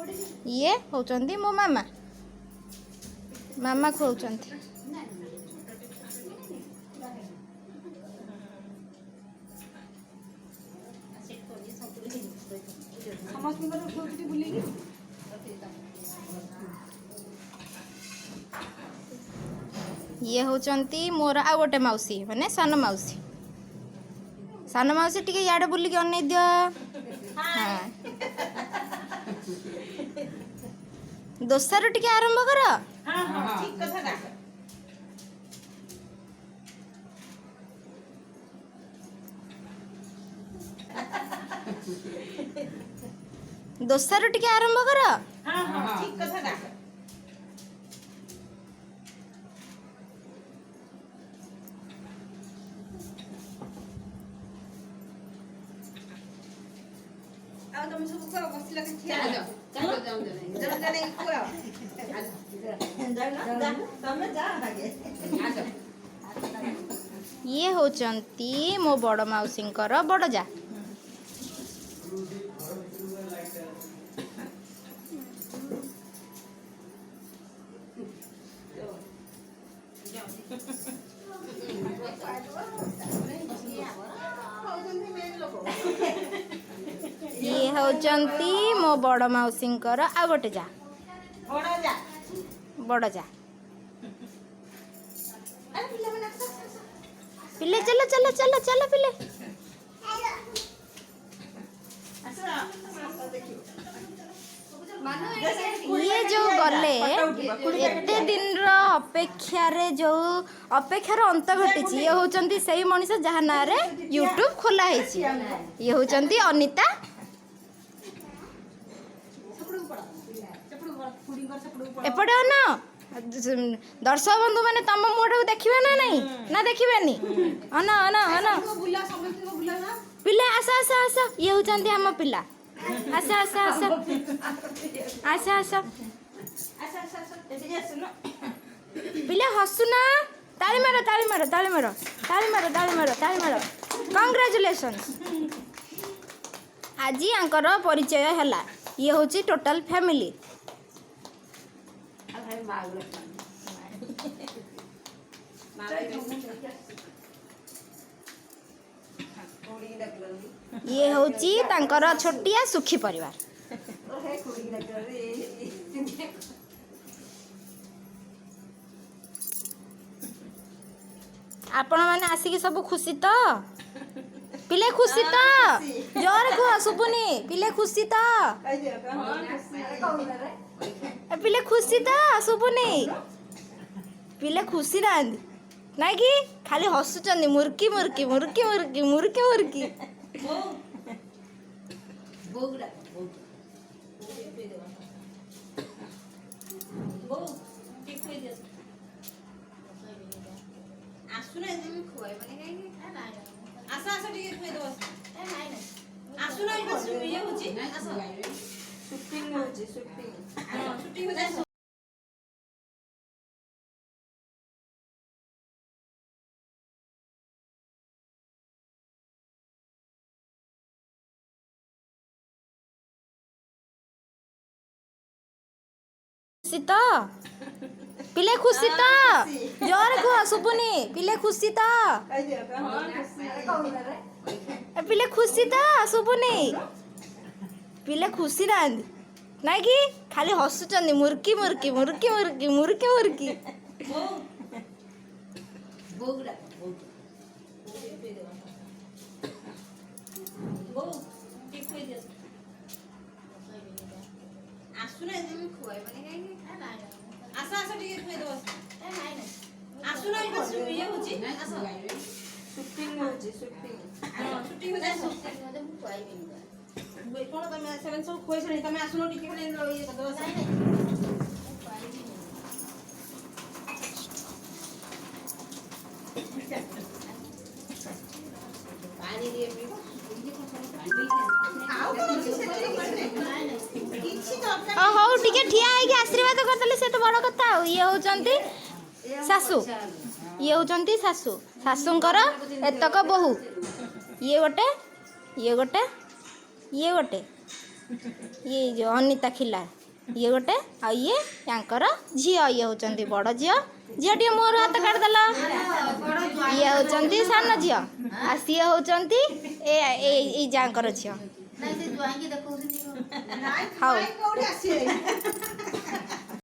ये होचंती मो मामा मामा खुआउचंती ये होचंती मोर आ गोटे मौसी माने सान मौसी टिके याडे बुलिक अनै दियो हाँ दोसार टिके आरंभ कर हाँ हाँ ठीक कथा ना दोसार टिके आरंभ कर हाँ हाँ ठीक कथा ना आ तुम सब को बसला के ठिया चलो जने को तमे जा आगे ये होचंती मो बड़ मौसींकर बड़ जा ये होचंती मो बड़ मौसींकर आ गोटे जा बड़ जा पिले चलो चलो चलो चलो पिले ये जो गले एते दिन रो अपेक्षार अंत घटी ये होचंती सही मनीष जहाँ ना रे यूट्यूब खोला है ये होचंती अनिता एपटे ना दर्शक बंधु मैंने तुम मुहर देखिए ना नहीं ना देखिए अना अना अना पिले आस आस आस ये होचंती हम पिला आस आस आस आस आस पिले हसुना ताली मारो ताली मारो ताली मारो ताली मारो ताली मारो ताली मारो कांग्रेचुलेशंस आज आंकर परिचय हैला ये होची टोटल फैमिली ये होची तांकर छोटिया सुखी परिवार आपण मैंने आसिक सब खुशी तो पिले खुशी तो जोर कुह सुपुनी पिले खुशी तो पिले खुशी तो सुपुनी पिले खुशी ना कि खाली हसुचंदी मुर्की मुर्की मुर्की मुर्की मुर्की मुर्की तो पिले खुशी तो जोर कुह सुपुनी पिले खुशी तो पिले खुशी तो सुपुनी पिले खुशी ना कि खाली हसुचंदी मुर्की मुर्की मुर्की मुर्की मुर्की मुर्की हौ टिके ठिया है आशीर्वाद करते से तो बड़ कथा ये होचंती सासू ये होचंती सासू सासूंकर एतक बहु ये गोटे ये गोटे ये गोटे ये जो अनिता खिला ये गोटे आ ये यांकर झियो ये होचंती बड़ झियो झियो टी मोर हाथ काटदेल ये होचंती सान झियो आ सी होचंती ए जांकर झियो ନାଇଁ ସେ ଜ୍ୱାଇଁକି ଦେଖଉଛନ୍ତି ହଉ କୋଉଠି ଆସିବେ